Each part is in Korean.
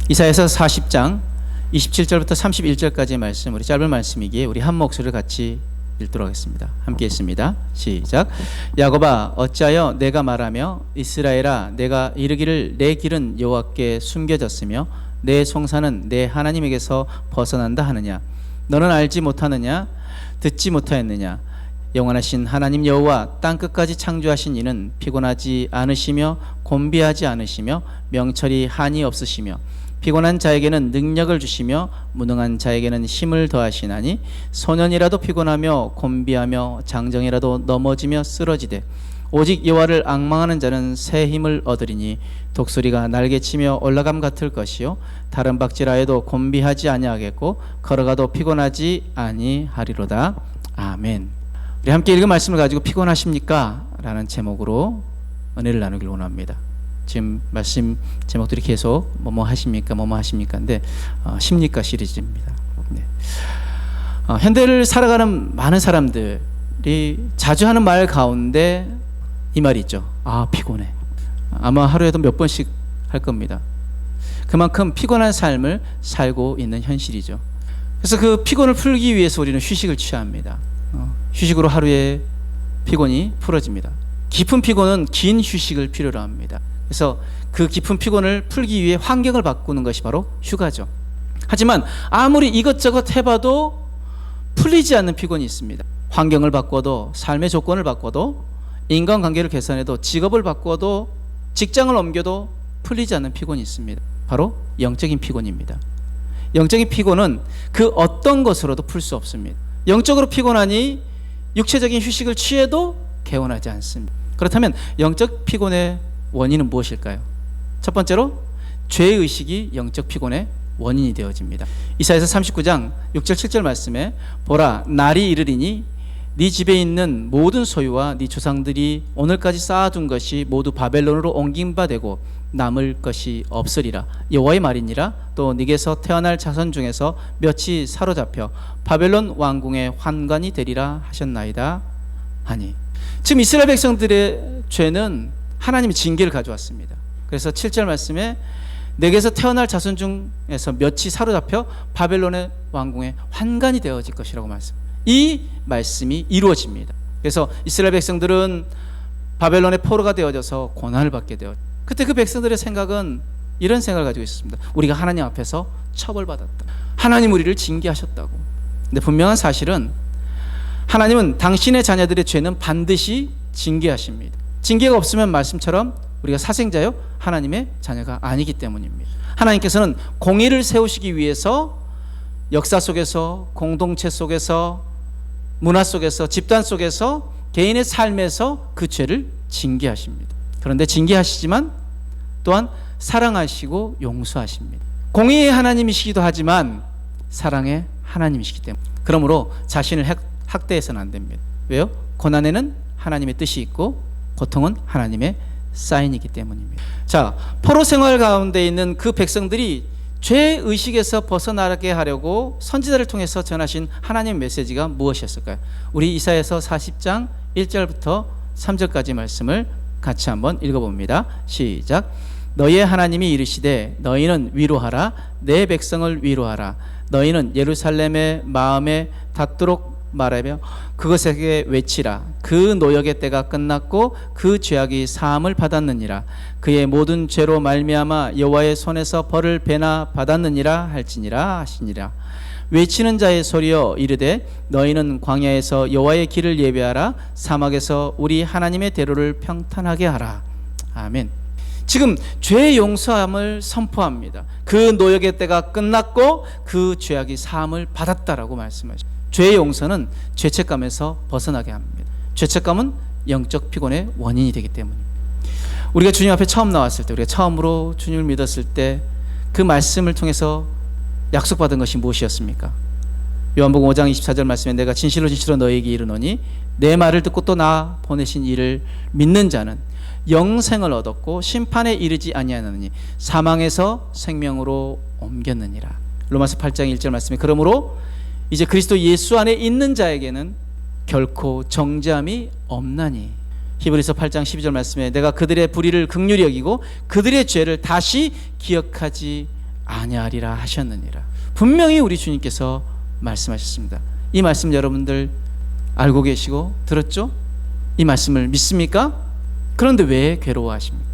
이사야서 40장 27절부터 31절까지의 말씀, 우리 짧은 말씀이기에 우리 한 목소리를 같이 읽도록 하겠습니다. 함께 읽습니다. 시작. 야곱아, 어찌하여 내가 말하며 이스라엘아, 내가 이르기를 내 길은 여호와께 숨겨졌으며 내 송사는 내 하나님에게서 벗어난다 하느냐? 너는 알지 못하느냐? 듣지 못하였느냐? 영원하신 하나님 여호와 땅끝까지 창조하신 이는 피곤하지 않으시며 곤비하지 않으시며 명철이 한이 없으시며 피곤한 자에게는 능력을 주시며 무능한 자에게는 힘을 더하시나니 소년이라도 피곤하며 곤비하며 장정이라도 넘어지며 쓰러지되 오직 여호와를 앙망하는 자는 새 힘을 얻으리니 독수리가 날개치며 올라감 같을 것이요 다른 박질하여도 곤비하지 아니하겠고 걸어가도 피곤하지 아니하리로다. 아멘. 우리 함께 읽은 말씀을 가지고 피곤하십니까? 라는 제목으로 은혜를 나누길 원합니다. 지금 말씀 제목들이 계속 뭐뭐 하십니까? 뭐뭐 하십니까인데 십니까 시리즈입니다. 네. 현대를 살아가는 많은 사람들이 자주 하는 말 가운데 이 말이 있죠. 아, 피곤해. 아마 하루에도 몇 번씩 할 겁니다. 그만큼 피곤한 삶을 살고 있는 현실이죠. 그래서 그 피곤을 풀기 위해서 우리는 휴식을 취합니다. 휴식으로 하루의 피곤이 풀어집니다. 깊은 피곤은 긴 휴식을 필요로 합니다. 그래서 그 깊은 피곤을 풀기 위해 환경을 바꾸는 것이 바로 휴가죠. 하지만 아무리 이것저것 해봐도 풀리지 않는 피곤이 있습니다. 환경을 바꿔도, 삶의 조건을 바꿔도, 인간관계를 개선해도, 직업을 바꿔도, 직장을 옮겨도 풀리지 않는 피곤이 있습니다. 바로 영적인 피곤입니다. 영적인 피곤은 그 어떤 것으로도 풀 수 없습니다. 영적으로 피곤하니 육체적인 휴식을 취해도 개운하지 않습니다. 그렇다면 영적 피곤의 원인은 무엇일까요? 첫 번째로 죄의식이 영적 피곤의 원인이 되어집니다. 이사야서 39장 6절 7절 말씀에 보라, 날이 이르리니 네 집에 있는 모든 소유와 네 조상들이 오늘까지 쌓아둔 것이 모두 바벨론으로 옮긴 바 되고 남을 것이 없으리라. 여호와의 말이니라. 또 네게서 태어날 자손 중에서 몇이 사로잡혀 바벨론 왕궁의 환관이 되리라 하셨나이다 하니. 지금 이스라엘 백성들의 죄는 하나님이 징계를 가져왔습니다. 그래서 7절 말씀에 내게서 태어날 자손 중에서 몇이 사로잡혀 바벨론의 왕궁의 환관이 되어질 것이라고 말씀. 이 말씀이 이루어집니다. 그래서 이스라엘 백성들은 바벨론의 포로가 되어져서 고난을 받게 되었죠. 그때 그 백성들의 생각은 이런 생각을 가지고 있습니다. 우리가 하나님 앞에서 처벌받았다. 하나님 우리를 징계하셨다고. 근데 분명한 사실은 하나님은 당신의 자녀들의 죄는 반드시 징계하십니다. 징계가 없으면 말씀처럼 우리가 사생자요 하나님의 자녀가 아니기 때문입니다. 하나님께서는 공의를 세우시기 위해서 역사 속에서, 공동체 속에서, 문화 속에서, 집단 속에서, 개인의 삶에서 그 죄를 징계하십니다. 그런데 징계하시지만 또한 사랑하시고 용서하십니다. 공의의 하나님이시기도 하지만 사랑의 하나님이시기 때문에, 그러므로 자신을 학대해서는 안 됩니다. 왜요? 고난에는 하나님의 뜻이 있고 고통은 하나님의 사인이기 때문입니다. 자, 포로 생활 가운데 있는 그 백성들이 죄의식에서 벗어나게 하려고 선지자를 통해서 전하신 하나님의 메시지가 무엇이었을까요? 우리 이사야서 40장 1절부터 3절까지 말씀을 같이 한번 읽어봅니다. 시작. 너희의 하나님이 이르시되 너희는 위로하라. 내 백성을 위로하라. 너희는 예루살렘의 마음에 닿도록 말하며 그것에게 외치라. 그 노역의 때가 끝났고 그 죄악이 사함을 받았느니라. 그의 모든 죄로 말미암아 여호와의 손에서 벌을 배나 받았느니라 할지니라 하시니라. 외치는 자의 소리여 이르되 너희는 광야에서 여호와의 길을 예배하라. 사막에서 우리 하나님의 대로를 평탄하게 하라. 아멘. 지금 죄의 용서함을 선포합니다. 그 노역의 때가 끝났고 그 죄악이 사함을 받았다라고 말씀하십니다. 죄의 용서는 죄책감에서 벗어나게 합니다. 죄책감은 영적 피곤의 원인이 되기 때문입니다. 우리가 주님 앞에 처음 나왔을 때, 우리가 처음으로 주님을 믿었을 때 그 말씀을 통해서 약속받은 것이 무엇이었습니까? 요한복음 5장 24절 말씀에 내가 진실로 진실로 너희에게 이르노니 내 말을 듣고 또 나 보내신 이를 믿는 자는 영생을 얻었고 심판에 이르지 아니하느니 사망에서 생명으로 옮겼느니라. 로마서 8장 1절 말씀에 그러므로 이제 그리스도 예수 안에 있는 자에게는 결코 정죄함이 없나니. 히브리서 8장 12절 말씀에 내가 그들의 불의를 긍휼히 여기고 그들의 죄를 다시 기억하지 아니하리라 하셨느니라. 분명히 우리 주님께서 말씀하셨습니다. 이 말씀 여러분들 알고 계시고 들었죠? 이 말씀을 믿습니까? 그런데 왜 괴로워하십니까?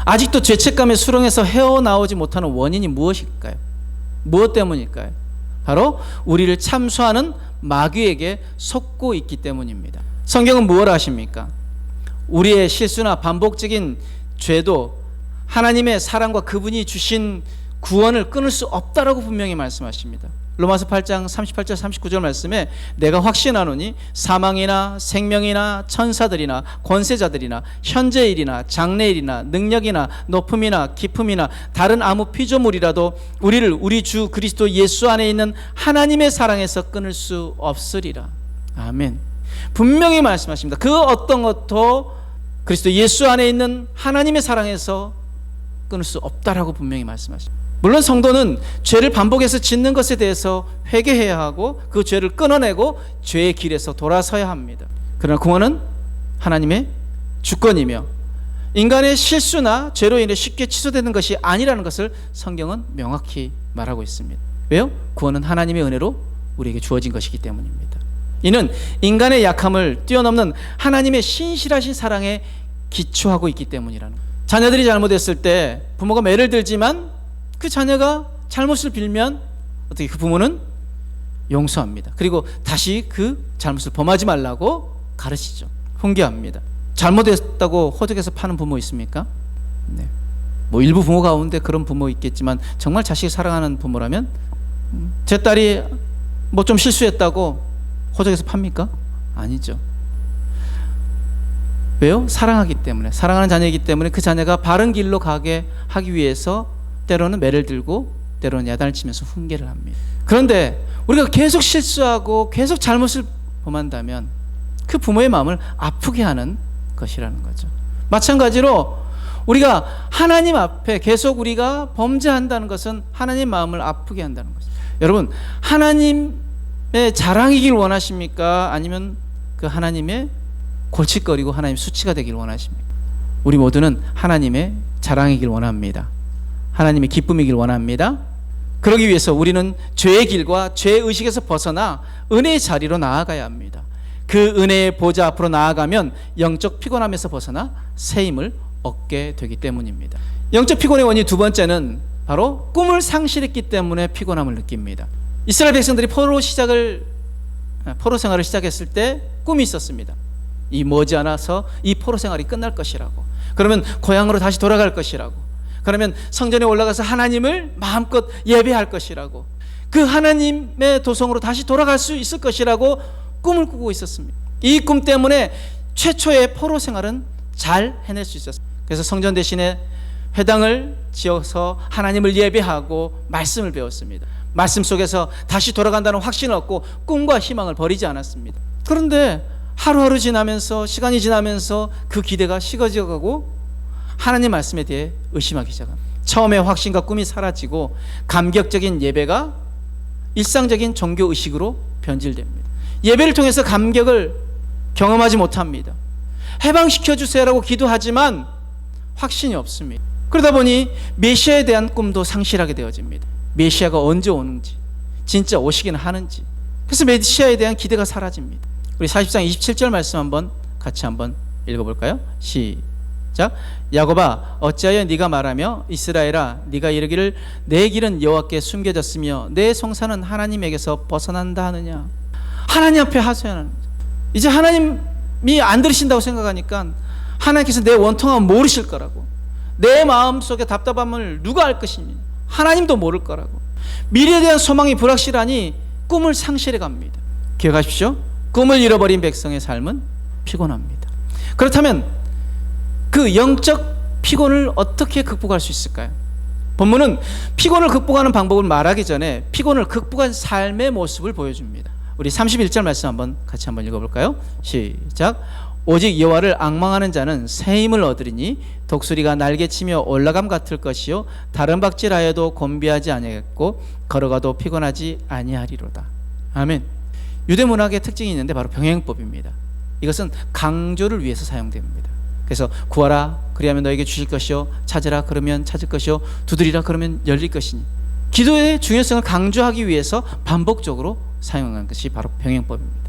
아직도 죄책감의 수렁에서 헤어나오지 못하는 원인이 무엇일까요? 무엇 때문일까요? 바로 우리를 참수하는 마귀에게 속고 있기 때문입니다. 성경은 무엇을 하십니까? 우리의 실수나 반복적인 죄도 하나님의 사랑과 그분이 주신 구원을 끊을 수 없다라고 분명히 말씀하십니다. 로마서 8장 38절 39절 말씀에 내가 확신하노니 사망이나 생명이나 천사들이나 권세자들이나 현재일이나 장래일이나 능력이나 높음이나 깊음이나 다른 아무 피조물이라도 우리를 우리 주 그리스도 예수 안에 있는 하나님의 사랑에서 끊을 수 없으리라. 아멘. 분명히 말씀하십니다. 그 어떤 것도 그리스도 예수 안에 있는 하나님의 사랑에서 끊을 수 없다라고 분명히 말씀하십니다. 물론 성도는 죄를 반복해서 짓는 것에 대해서 회개해야 하고 그 죄를 끊어내고 죄의 길에서 돌아서야 합니다. 그러나 구원은 하나님의 주권이며 인간의 실수나 죄로 인해 쉽게 취소되는 것이 아니라는 것을 성경은 명확히 말하고 있습니다. 왜요? 구원은 하나님의 은혜로 우리에게 주어진 것이기 때문입니다. 이는 인간의 약함을 뛰어넘는 하나님의 신실하신 사랑에 기초하고 있기 때문이라는 거예요. 자녀들이 잘못했을 때 부모가 매를 들지만 그 자녀가 잘못을 빌면 어떻게 그 부모는 용서합니다. 그리고 다시 그 잘못을 범하지 말라고 가르치죠. 훈계합니다. 잘못했다고 호적에서 파는 부모 있습니까? 네. 뭐 일부 부모 가운데 그런 부모 있겠지만 정말 자식을 사랑하는 부모라면 제 딸이 뭐 좀 실수했다고 호적에서 팝니까? 아니죠. 왜요? 사랑하기 때문에, 사랑하는 자녀이기 때문에 그 자녀가 바른 길로 가게 하기 위해서 때로는 매를 들고 때로는 야단을 치면서 훈계를 합니다. 그런데 우리가 계속 실수하고 계속 잘못을 범한다면 그 부모의 마음을 아프게 하는 것이라는 거죠. 마찬가지로 우리가 하나님 앞에 계속 우리가 범죄한다는 것은 하나님 마음을 아프게 한다는 거죠. 여러분, 하나님의 자랑이길 원하십니까? 아니면 그 하나님의 골칫거리고 하나님 수치가 되길 원하십니까? 우리 모두는 하나님의 자랑이길 원합니다. 하나님의 기쁨이길 원합니다. 그러기 위해서 우리는 죄의 길과 죄의식에서 벗어나 은혜의 자리로 나아가야 합니다. 그 은혜의 보좌 앞으로 나아가면 영적 피곤함에서 벗어나 새 힘을 얻게 되기 때문입니다. 영적 피곤의 원인 두 번째는 바로 꿈을 상실했기 때문에 피곤함을 느낍니다. 이스라엘 백성들이 포로 생활을 시작했을 때 꿈이 있었습니다. 이 머지않아서 이 포로 생활이 끝날 것이라고, 그러면 고향으로 다시 돌아갈 것이라고, 그러면 성전에 올라가서 하나님을 마음껏 예배할 것이라고, 그 하나님의 도성으로 다시 돌아갈 수 있을 것이라고 꿈을 꾸고 있었습니다. 이 꿈 때문에 최초의 포로 생활은 잘 해낼 수 있었습니다. 그래서 성전 대신에 회당을 지어서 하나님을 예배하고 말씀을 배웠습니다. 말씀 속에서 다시 돌아간다는 확신을 얻고 꿈과 희망을 버리지 않았습니다. 그런데 하루하루 지나면서, 시간이 지나면서 그 기대가 식어져가고 하나님 말씀에 대해 의심하기 시작합니다. 처음에 확신과 꿈이 사라지고 감격적인 예배가 일상적인 종교 의식으로 변질됩니다. 예배를 통해서 감격을 경험하지 못합니다. 해방시켜 주세요라고 기도하지만 확신이 없습니다. 그러다 보니 메시아에 대한 꿈도 상실하게 되어집니다. 메시아가 언제 오는지, 진짜 오시기는 하는지. 그래서 메시아에 대한 기대가 사라집니다. 우리 40장 27절 말씀 같이 한번 읽어볼까요? 시작. 야곱아, 어찌하여 네가 말하며 이스라엘아, 네가 이르기를 내 길은 여호와께 숨겨졌으며 내 송사는 하나님에게서 벗어난다 하느냐. 하나님 앞에 하소연하는 거죠. 이제 하나님이 안 들으신다고 생각하니까 하나님께서 내 원통함을 모르실 거라고, 내 마음속에 답답함을 누가 알 것이니 하나님도 모를 거라고, 미래에 대한 소망이 불확실하니 꿈을 상실해 갑니다. 기억하십시오. 꿈을 잃어버린 백성의 삶은 피곤합니다. 그렇다면 그 영적 피곤을 어떻게 극복할 수 있을까요? 본문은 피곤을 극복하는 방법을 말하기 전에 피곤을 극복한 삶의 모습을 보여줍니다. 우리 31절 말씀 같이 한번 읽어볼까요? 시작. 오직 여호와를 앙망하는 자는 새 힘을 얻으리니 독수리가 날개치며 올라감 같을 것이요 다른 박질하여도 곤비하지 아니하겠고 걸어가도 피곤하지 아니하리로다. 아멘. 유대 문학의 특징이 있는데 바로 병행법입니다. 이것은 강조를 위해서 사용됩니다. 그래서 구하라 그리하면 너에게 주실 것이요 찾으라 그러면 찾을 것이요 두드리라 그러면 열릴 것이니. 기도의 중요성을 강조하기 위해서 반복적으로 사용한 것이 바로 병행법입니다.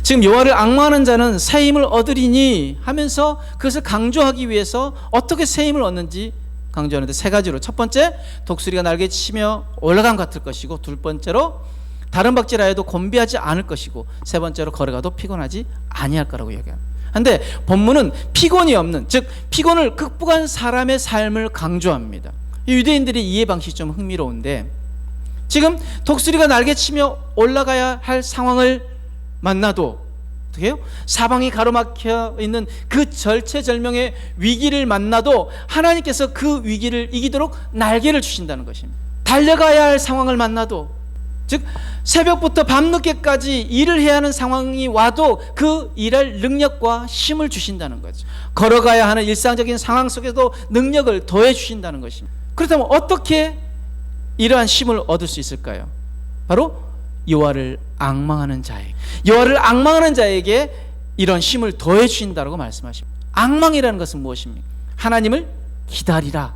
지금 여호와를 앙망하는 자는 새 힘을 얻으리니 하면서 그것을 강조하기 위해서 어떻게 새 힘을 얻는지 강조하는데 세 가지로, 첫 번째, 독수리가 날개 치며 올라감 같을 것이고, 둘 번째로 다른 박질하여도 해도 곤비하지 않을 것이고, 세 번째로 걸어가도 피곤하지 아니할 거라고 이야기합니다. 그런데 본문은 피곤이 없는, 즉 피곤을 극복한 사람의 삶을 강조합니다. 유대인들의 이해 방식이 좀 흥미로운데, 지금 독수리가 날개치며 올라가야 할 상황을 만나도 어떻게 해요? 사방이 가로막혀 있는 그 절체절명의 위기를 만나도 하나님께서 그 위기를 이기도록 날개를 주신다는 것입니다. 달려가야 할 상황을 만나도, 즉 새벽부터 밤늦게까지 일을 해야 하는 상황이 와도 그 일할 능력과 힘을 주신다는 거죠. 걸어가야 하는 일상적인 상황 속에도 능력을 더해 주신다는 것입니다. 그렇다면 어떻게 이러한 힘을 얻을 수 있을까요? 바로 여호와를 앙망하는 자에게, 여호와를 앙망하는 자에게 이런 힘을 더해 주신다고 말씀하십니다. 앙망이라는 것은 무엇입니까? 하나님을 기다리라,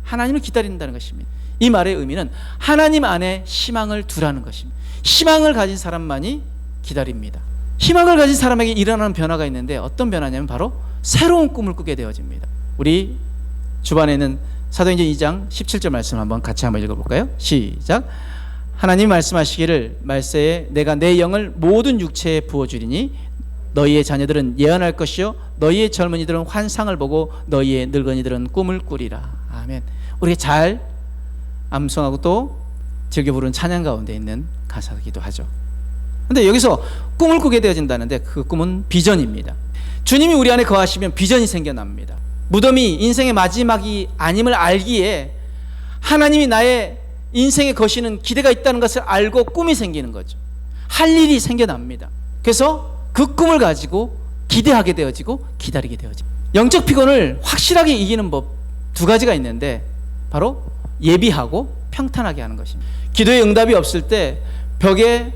하나님을 기다린다는 것입니다. 이 말의 의미는 하나님 안에 희망을 두라는 것입니다. 희망을 가진 사람만이 기다립니다. 희망을 가진 사람에게 일어나는 변화가 있는데, 어떤 변화냐면 바로 새로운 꿈을 꾸게 되어집니다. 우리 주반에 있는 사도행전 2장 17절 말씀 한번 같이 한번 읽어볼까요? 시작. 하나님 말씀하시기를 말세에 내가 내 영을 모든 육체에 부어주리니 너희의 자녀들은 예언할 것이요 너희의 젊은이들은 환상을 보고 너희의 늙은이들은 꿈을 꾸리라. 아멘. 우리가 잘 암송하고 또 즐겨 부르는 찬양 가운데 있는 가사이기도 하죠. 그런데 여기서 꿈을 꾸게 되어진다는데 그 꿈은 비전입니다. 주님이 우리 안에 거하시면 비전이 생겨납니다. 무덤이 인생의 마지막이 아님을 알기에 하나님이 나의 인생에 거시는 기대가 있다는 것을 알고 꿈이 생기는 거죠. 할 일이 생겨납니다. 그래서 그 꿈을 가지고 기대하게 되어지고 기다리게 되어집니다. 영적 피곤을 확실하게 이기는 법 두 가지가 있는데, 바로 예비하고 평탄하게 하는 것입니다. 기도의 응답이 없을 때, 벽에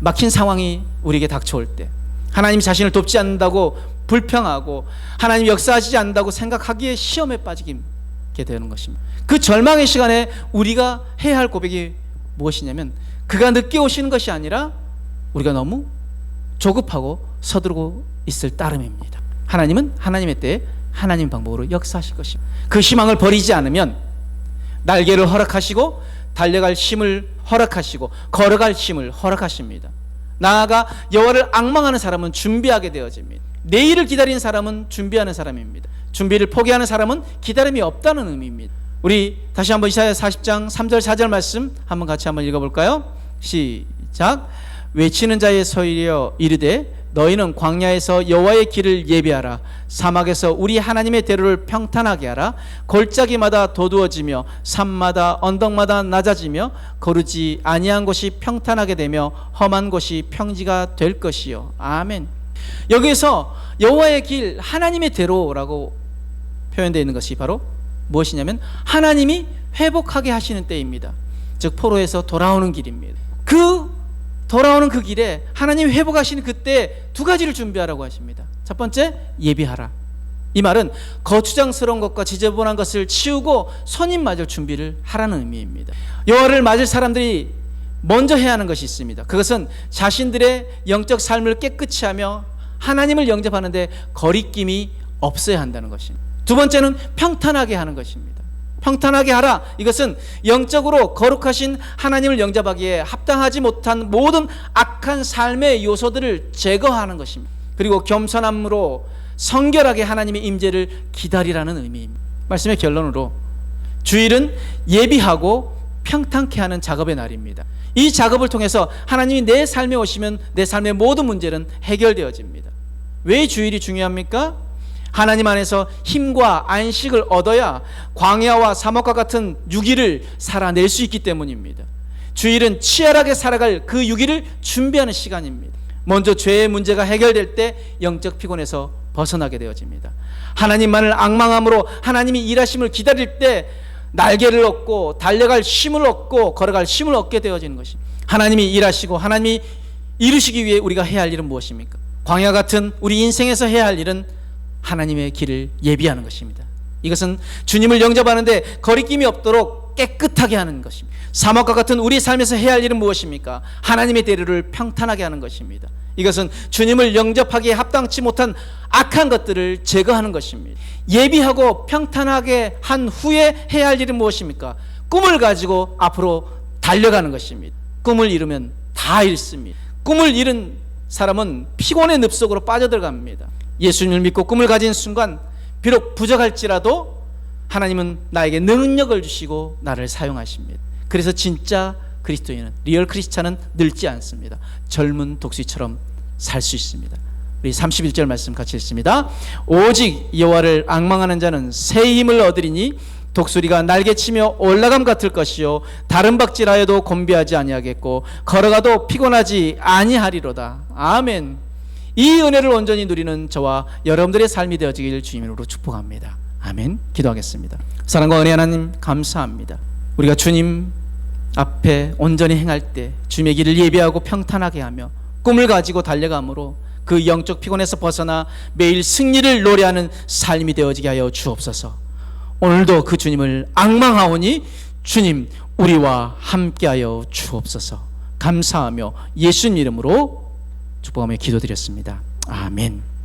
막힌 상황이 우리에게 닥쳐올 때, 하나님이 자신을 돕지 않는다고 불평하고 하나님이 역사하시지 않는다고 생각하기에 시험에 빠지게 되는 것입니다. 그 절망의 시간에 우리가 해야 할 고백이 무엇이냐면, 그가 늦게 오시는 것이 아니라 우리가 너무 조급하고 서두르고 있을 따름입니다. 하나님은 하나님의 때에 하나님 방법으로 역사하실 것입니다. 그 희망을 버리지 않으면 날개를 허락하시고 달려갈 힘을 허락하시고 걸어갈 힘을 허락하십니다. 나아가 여호와를 앙망하는 사람은 준비하게 되어집니다. 내일을 기다리는 사람은 준비하는 사람입니다. 준비를 포기하는 사람은 기다림이 없다는 의미입니다. 우리 다시 한번 이사야 40장 3절 4절 말씀 한번 같이 한번 읽어볼까요? 시작. 외치는 자의 소리여 이르되 너희는 광야에서 여호와의 길을 예비하라. 사막에서 우리 하나님의 대로를 평탄하게 하라. 골짜기마다 도두어지며 산마다 언덕마다 낮아지며 거르지 아니한 곳이 평탄하게 되며 험한 곳이 평지가 될 것이요. 아멘. 여기에서 여호와의 길, 하나님의 대로라고 표현되어 있는 것이 바로 무엇이냐면 하나님이 회복하게 하시는 때입니다. 즉 포로에서 돌아오는 길입니다. 돌아오는 그 길에 하나님이 회복하시는 그때 두 가지를 준비하라고 하십니다. 첫 번째, 예비하라. 이 말은 거추장스러운 것과 지저분한 것을 치우고 손님 맞을 준비를 하라는 의미입니다. 여호와를 맞을 사람들이 먼저 해야 하는 것이 있습니다. 그것은 자신들의 영적 삶을 깨끗이 하며 하나님을 영접하는데 거리낌이 없어야 한다는 것입니다. 두 번째는 평탄하게 하는 것입니다. 평탄하게 하라. 이것은 영적으로 거룩하신 하나님을 영접하기에 합당하지 못한 모든 악한 삶의 요소들을 제거하는 것입니다. 그리고 겸손함으로 성결하게 하나님의 임재를 기다리라는 의미입니다. 말씀의 결론으로 주일은 예비하고 평탄케 하는 작업의 날입니다. 이 작업을 통해서 하나님이 내 삶에 오시면 내 삶의 모든 문제는 해결되어집니다. 왜 주일이 중요합니까? 하나님 안에서 힘과 안식을 얻어야 광야와 사막과 같은 유기를 살아낼 수 있기 때문입니다. 주일은 치열하게 살아갈 그 유기를 준비하는 시간입니다. 먼저 죄의 문제가 해결될 때 영적 피곤에서 벗어나게 되어집니다. 하나님만을 앙망함으로 하나님이 일하심을 기다릴 때 날개를 얻고 달려갈 힘을 얻고 걸어갈 힘을 얻게 되어지는 것입니다. 하나님이 일하시고 하나님이 이루시기 위해 우리가 해야 할 일은 무엇입니까? 광야 같은 우리 인생에서 해야 할 일은 하나님의 길을 예비하는 것입니다. 이것은 주님을 영접하는데 거리낌이 없도록 깨끗하게 하는 것입니다. 사막과 같은 우리 삶에서 해야 할 일은 무엇입니까? 하나님의 대로를 평탄하게 하는 것입니다. 이것은 주님을 영접하기에 합당치 못한 악한 것들을 제거하는 것입니다. 예비하고 평탄하게 한 후에 해야 할 일은 무엇입니까? 꿈을 가지고 앞으로 달려가는 것입니다. 꿈을 이루면 다 잃습니다. 꿈을 잃은 사람은 피곤의 늪속으로 빠져들어갑니다. 예수님을 믿고 꿈을 가진 순간 비록 부족할지라도 하나님은 나에게 능력을 주시고 나를 사용하십니다. 그래서 진짜 그리스도인은, 리얼 크리스찬은 늙지 않습니다. 젊은 독수리처럼 살 수 있습니다. 우리 31절 말씀 같이 읽습니다. 오직 여호와를 앙망하는 자는 새 힘을 얻으리니 독수리가 날개치며 올라감 같을 것이요 다른 박질하여도 곤비하지 아니하겠고 걸어가도 피곤하지 아니하리로다. 아멘. 이 은혜를 온전히 누리는 저와 여러분들의 삶이 되어지길 주님으로 축복합니다. 아멘. 기도하겠습니다. 사랑과 은혜 하나님 감사합니다. 우리가 주님 앞에 온전히 행할 때 주님의 길을 예비하고 평탄하게 하며 꿈을 가지고 달려감으로 그 영적 피곤에서 벗어나 매일 승리를 노래하는 삶이 되어지게 하여 주옵소서. 오늘도 그 주님을 앙망하오니 주님 우리와 함께하여 주옵소서. 감사하며 예수님 이름으로 축복하며 기도드렸습니다. 아멘.